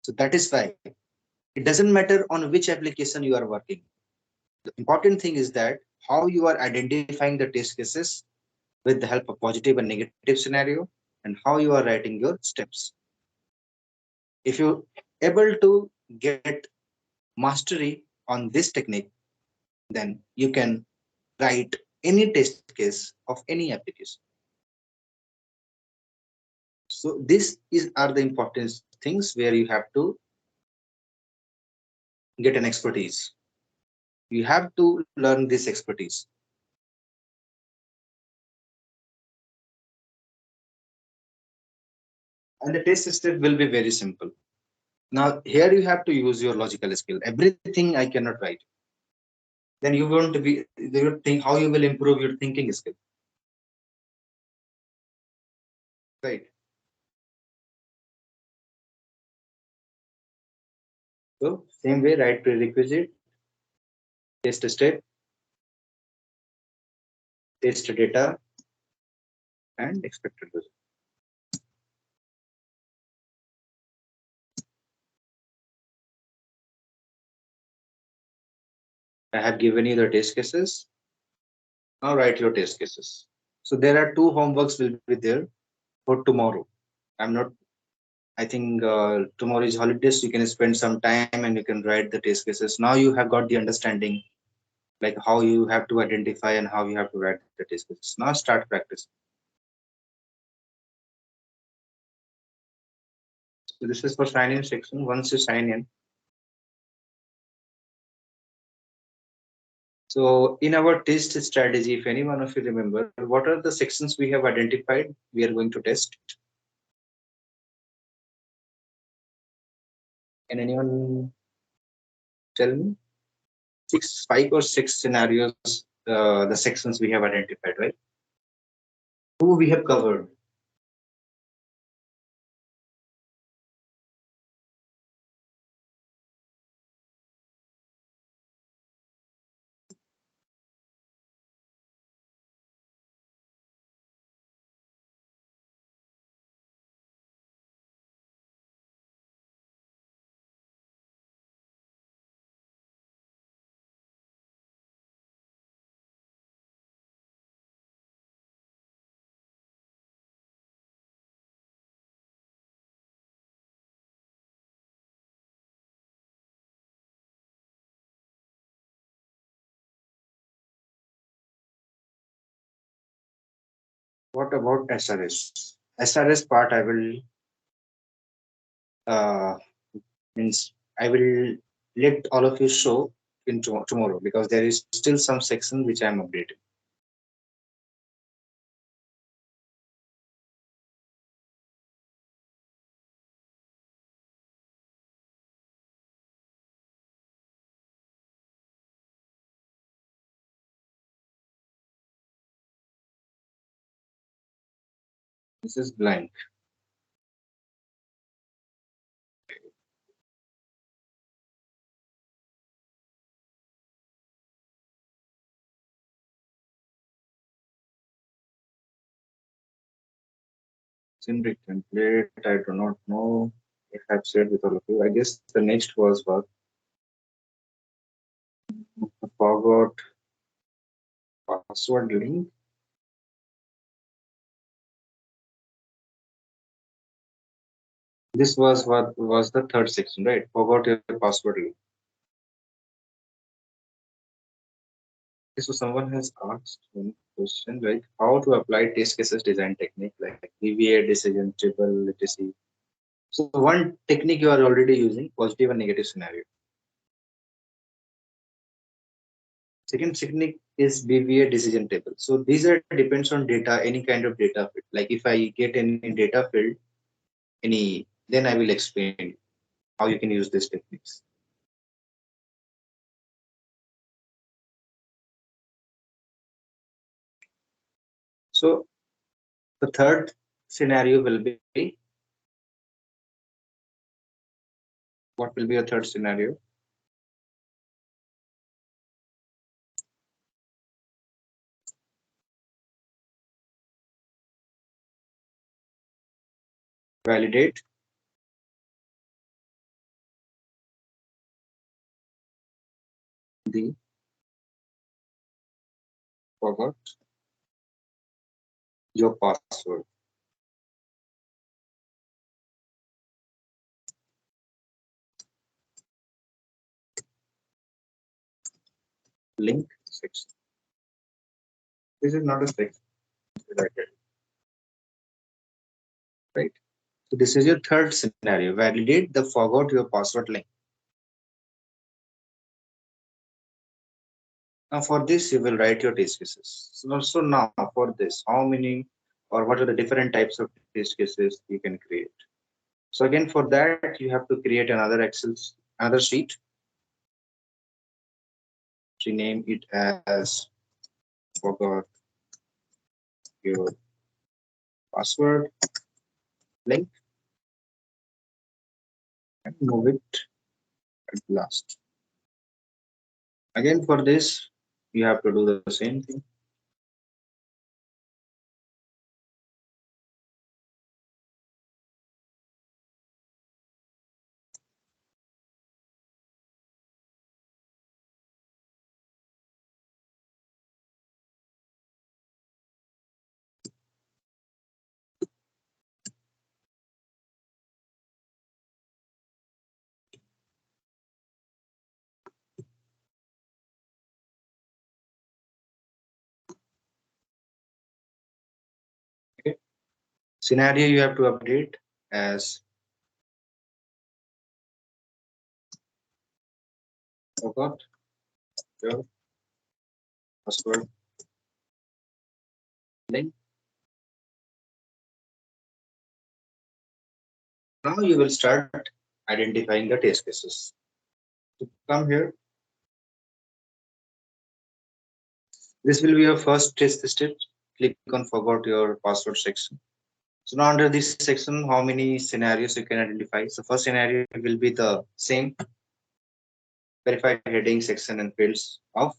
B: So that is why it doesn't matter on which application you are working. The important thing is that how you are identifying the test cases with the help of positive and negative scenario and how you are writing your steps. If you're able to get mastery on this technique, then you can write any test case of any application. So this is are the important things where you have to get an expertise. You have to learn this expertise. And the test step will be very simple. Now here you have to use your logical skill. Everything I cannot write. Then you won't be you think how you will improve your thinking skill. Right. So same way, write prerequisite, test step, test data, and expected result. I have given you the test cases. Now write your test cases. So there are 2 homeworks will be there for tomorrow. I'm not. I think tomorrow is holidays. You can spend some time and you can write the test cases. Now you have got the understanding, like how you have to identify and how you have to write the test cases. Now start practice. So this is for sign in section. Once you sign in, so in our test strategy, if any one of you remember, what are the sections we have identified we are going to test? Can anyone tell me? 5 or 6 scenarios, the sections we have identified, right? Who we have covered? What about SRS? SRS part I will uh, means I will let all of you show in tomorrow, because there is still some section which I am updating. This is blank. Generic template. I do not know if I've shared with all of you. I guess the next was what? I forgot password link. This was what was the third section, right? Forgot your password link. So someone has asked one question like how to apply test cases design technique like VBA, decision table, etc. So one technique you are already using, positive and negative scenario. Second technique is BVA decision table. So these are depends on data, any kind of data field. Like if I get any data field, then I will explain how you can use these techniques. So the third scenario will be, what will be a third scenario? Validate the forgot your password. Link section. This is not a section, right? So this is your third scenario. Validate the forgot your password link. Now for this, you will write your test cases. So now for this, how many or what are the different types of test cases you can create? So again, for that, you have to create another sheet. Rename it as forgot your password link and move it at last. Again, for this, you have to do the same thing. Okay. Scenario you have to update as forgot your password link. Now you will start identifying the test cases. So come here. This will be your first test step. Click on forgot your password section. So now under this section, how many scenarios you can identify? So first scenario will be the same. Verify heading, section and fields of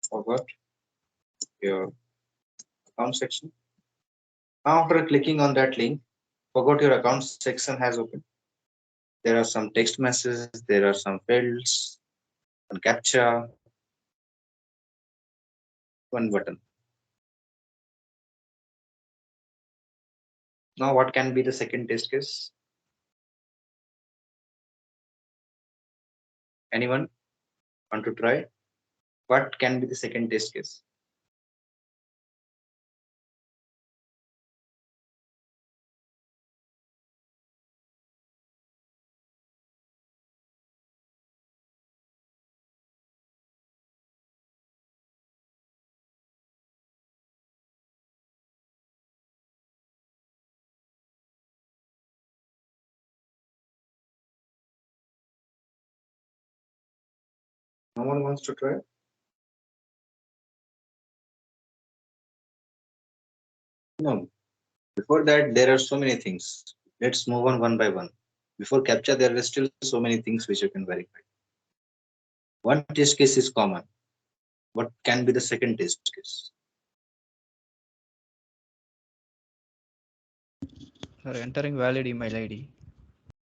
B: forgot your account section. Now after clicking on that link, forgot your account section has opened. There are some text messages, there are some fields, one captcha, one button. Now what can be the second test case? Anyone want to try? What can be the second test case? No one wants to try? No, before that, there are so many things. Let's move on one by one. Before CAPTCHA, there are still so many things which you can verify. One test case is common. What can be the second test case?
C: Sir, entering valid email ID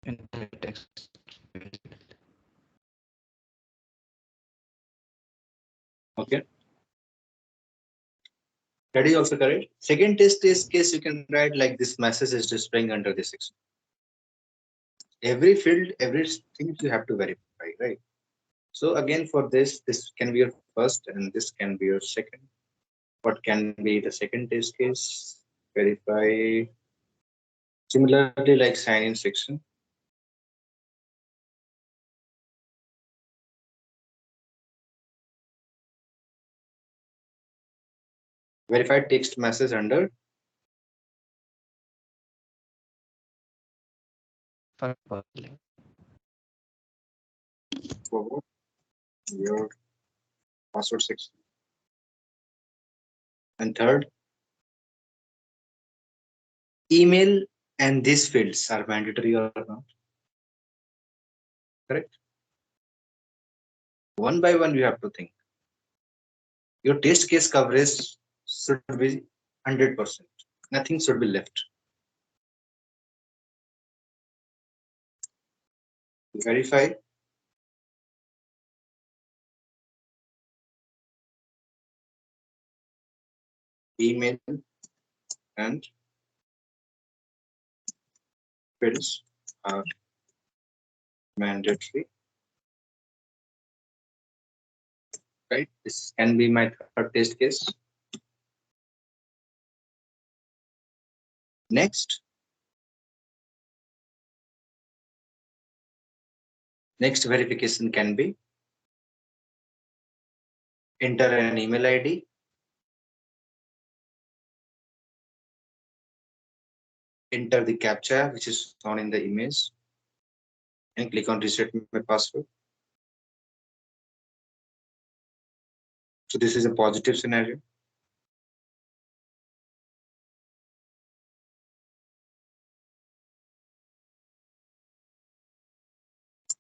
C: in the text field.
B: Okay, that is also correct. Second test case you can write like this message is displaying under this section. Every field, everything you have to verify, right? So again, for this can be your first and this can be your second. What can be the second test case? Verify. Similarly, like sign in section. Verify text message under
C: Forward link.
B: forward your password section. And third, email and these fields are mandatory or not. Correct? One by one, you have to think. Your test case coverage should be 100%. Nothing should be left. Verify. Email and fields are mandatory. Right? This can be my third test case. Next verification can be enter an email ID, enter the CAPTCHA which is shown in the image, and click on reset my password. So this is a positive scenario.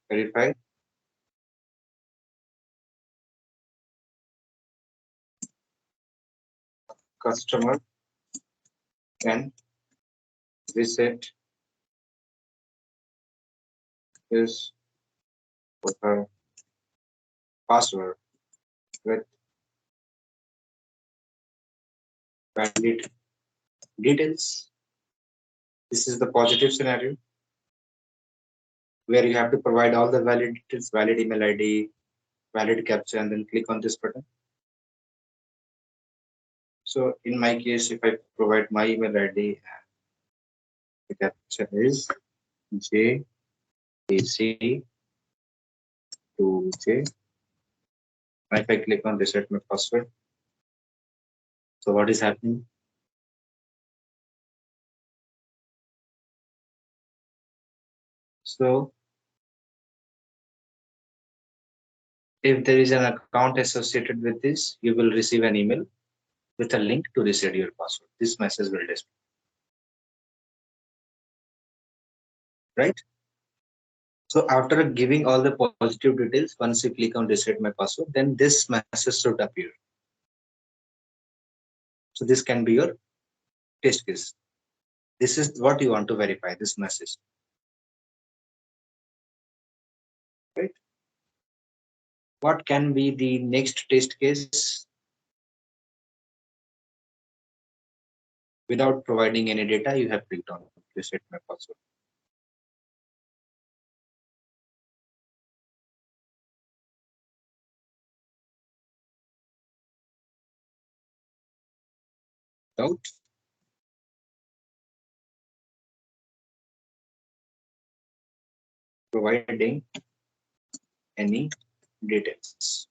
B: Verify. Customer can reset his or her password with valid details. This is the positive scenario where you have to provide all the valid details, valid email ID, valid CAPTCHA, and then click on this button. So in my case, if I provide my email ID, the CAPTCHA is JAC2J. And if I click on reset my password, so what is happening? So if there is an account associated with this, you will receive an email with a link to reset your password. This message will display. Right? So after giving all the positive details, once you click on reset my password, then this message should appear. So this can be your test case. This is what you want to verify, this message. Right? What can be the next test case? Without providing any data, you have clicked on reset my password. Doubt? Providing any details.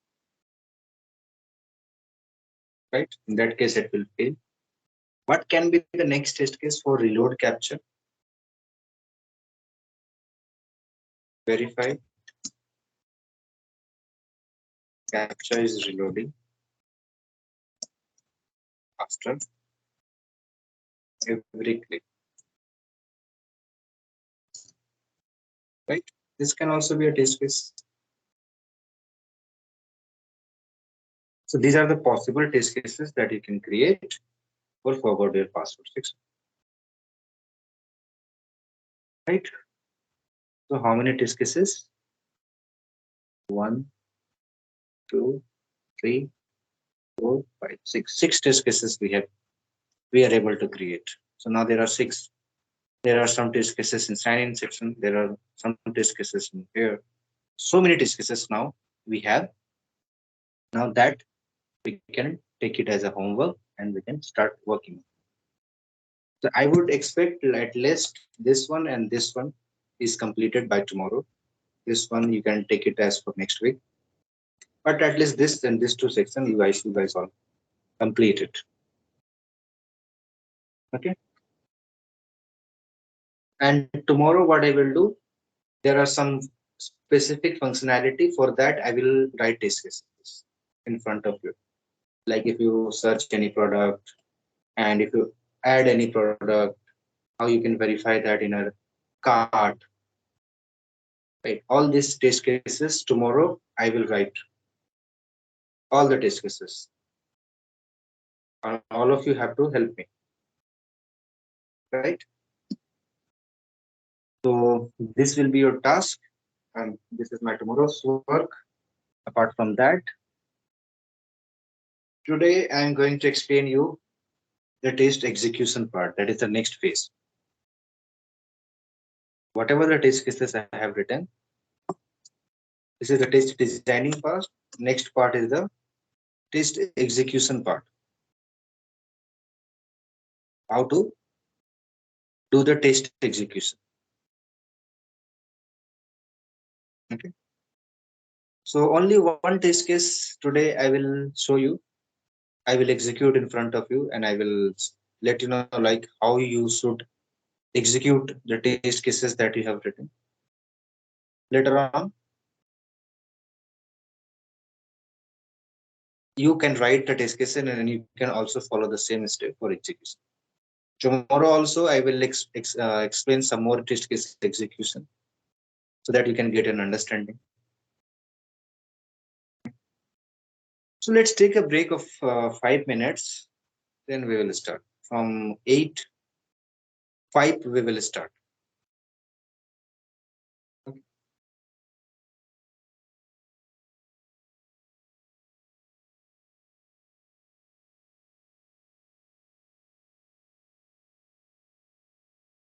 B: Right? In that case, it will fail. What can be the next test case for reload CAPTCHA? Verify CAPTCHA is reloading after every click. Right? This can also be a test case. So these are the possible test cases that you can create for forward your password section. Right? So how many test cases? 1, 2, 3, 4, 5, 6. 6 test cases we are able to create. So now there are 6. There are some test cases in sign-in section. There are some test cases in here. So many test cases now we have. Now that we can take it as a homework and we can start working. So I would expect at least this one and this one is completed by tomorrow. This one you can take it as for next week. But at least this and this 2 sections you guys all complete it. Okay. And tomorrow what I will do, there are some specific functionality for that. I will write test cases in front of you. Like if you search any product and if you add any product, how you can verify that in a cart. Right. All these test cases tomorrow I will write. All the test cases. All of you have to help me. Right. So this will be your task and this is my tomorrow's work. Apart from that, today I am going to explain you the test execution part. That is the next phase. Whatever the test cases I have written, this is the test designing part. Next part is the test execution part. How to do the test execution. Okay. So only one test case today I will show you. I will execute in front of you and I will let you know like how you should execute the test cases that you have written. Later on, you can write the test case and you can also follow the same step for execution. Tomorrow also I will explain some more test case execution so that you can get an understanding. So let's take a break of 5 minutes. Then we will start from 8:05. We will start.